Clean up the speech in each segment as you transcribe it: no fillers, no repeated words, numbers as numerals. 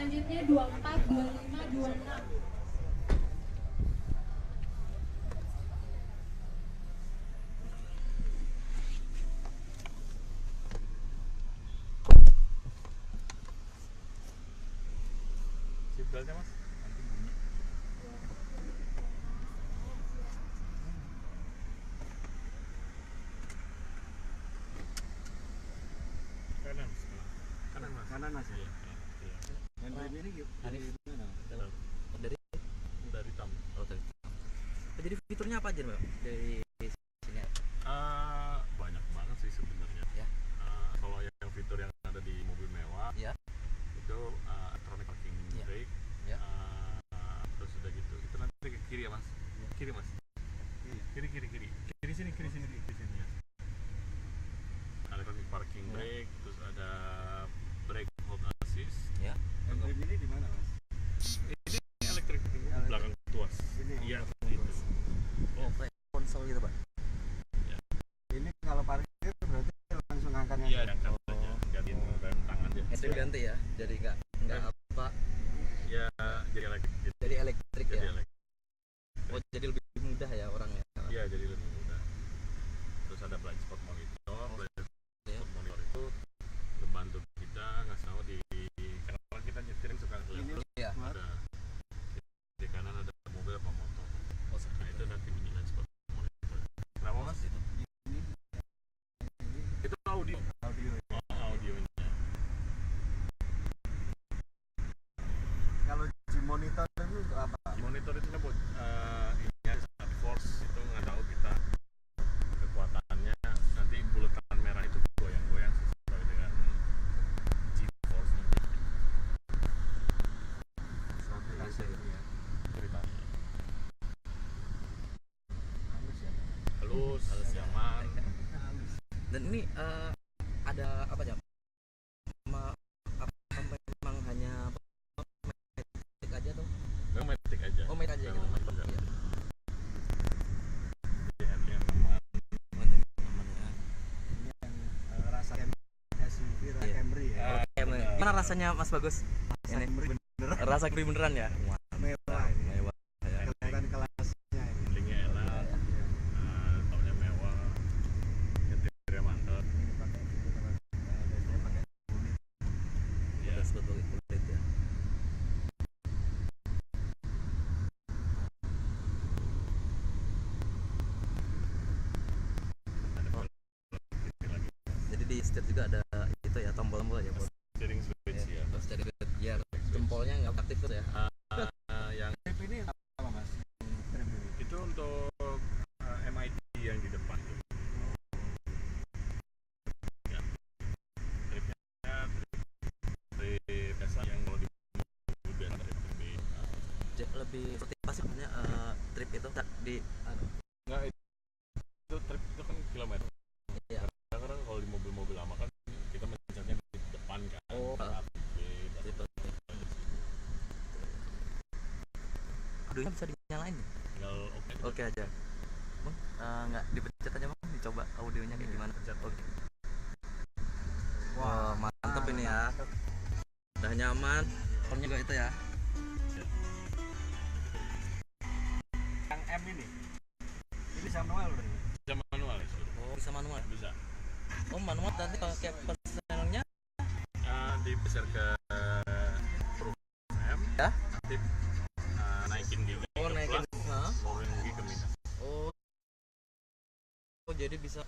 selanjutnya 24, 25, 26. Seatbeltnya mas, nanti bunyi. Kanan, kanan mas. Kanan mas. Iya. Dan ini dari mana? Dari Tam. Oh, dari. Jadi fiturnya apa aja mbak dari sini? Banyak banget sih sebenarnya. Ya. Kalau yang fitur yang ada di mobil mewah, Ya. itu electronic parking Ya. brake. Ya. Terus udah gitu. Itu nanti ke kiri ya mas. Kiri mas. Kiri. Kiri sini ya. Electronic parking Ya. brake, terus ada brake hold assist. Ya. Dan ini di mana mas? Ini elektrik belakang tuas. Ini. Iya, itu. Oh, kayak konsol gitu pak? Ini kalau parkir berarti langsung angkatnya. Iya, angkat aja, gantiin rem tangan dia. Itu ganti ya, jadi nggak apa, Ya, jadi elektrik. jadi elektrik Jadi ya. elektrik. Oh, jadi lebih mudah ya orangnya. Iya, jadi lebih mudah. Terus ada blind spot monitor. Blind Ya. spot monitor itu membantu kita ngasih tahu di karena kita nyetirin suka Ini lihat Iya. ada di kanan ada mobil apa motor. Oh, seperti Nah, itu nanti bunyi blind spot monitor. Kenapa mas? itu. Itu audio. audio. Oh, audionya. Kalau di monitor itu untuk apa? Di monitor itu kan buat ininya start force itu nggak tahu kita kekuatannya, nanti bulatan merah itu goyang-goyang sesuai dengan G-force nya Aplikasi ini ya. ceritanya. Halus ya. Halus, nyaman. Halus. Dan ini ada apa ya? Apa memang hanya matic aja tuh? Nggak matic aja. Oh, matic aja Nggak gitu. matic aja. Iya. Jadi handlingnya aman. Mantap, aman ya. Ini yang rasa SUV Iya. Camry ya. Oke, mana rasanya Mas Bagus? Rasa Ini Camry bener rasa Camry beneran ya? Wah, mewah ini. mewah ya. Kelihatan kelasnya ini. Handlingnya enak, taunya mewah, nyetirnya mantap. Ini pakai itu kalau dia pakai kulit. Ya. Udah sebut kulit ya. Jadi di setir juga ada itu ya, tombol-tombol ya buat Steering switch ya. terus jadi ya jempolnya nggak aktif tuh ya. Yang Trip ini apa mas? Trip ini. itu untuk MID yang di depan tuh. Ya. Tripnya trip biasa yang kalau di mobil biasa trip lebih Lebih seperti apa sih sebenarnya trip itu di enggak itu trip itu kan kilometer. ya. Kadang-kadang kalau di mobil-mobil lama kan kita mencarnya di depan kan. Oh, Trip, audionya bisa dinyalain ya? tinggal oke. Oke aja. Bang, nggak dipencet aja bang, dicoba audionya kayak gimana? Oke. Wah, mantep ini ya. Udah nyaman. Soundnya juga itu ya. Yang M ini bisa manual berarti. Bisa manual ya. Oh, bisa manual. Bisa. Oh, manual nanti pakai persenelnya Digeser ke Pro M. ya? Nanti naikin gigi Oh, ke naikin. plus, Hah? turunin gigi ke minus. Oh. Oh, jadi bisa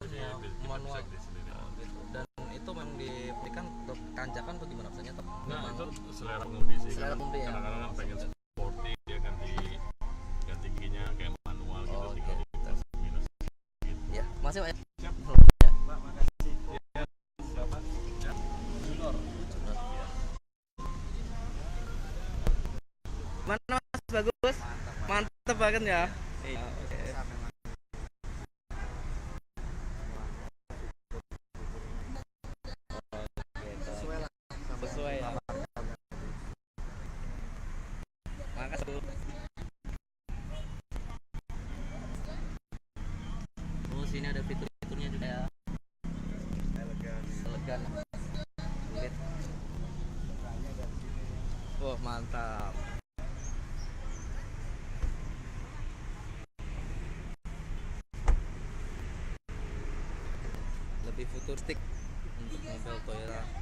Jadi manual. bisa sendiri. Oh, gitu. Dan itu memang diberikan untuk tanjakan atau gimana maksudnya? Atau Nah memang itu selera pengemudi sih. selera pengemudi ya? Kadang-kadang kan pengen sporty dia ganti giginya kayak manual gitu, Oh, tinggal oke. di plus minus gitu. ya, masih Pak ya? Siap. Pak makasih. Ya, siapa? Ya. Junior. Mana Mas Bagus? Mantep banget ya. Iya, oke. Sesuai lah. Sesuai ya. Makasih. Oh, sini ada fitur-fiturnya juga ya. Elegan. Elegan. Kulit. mantap. Lebih futuristik untuk model Toyota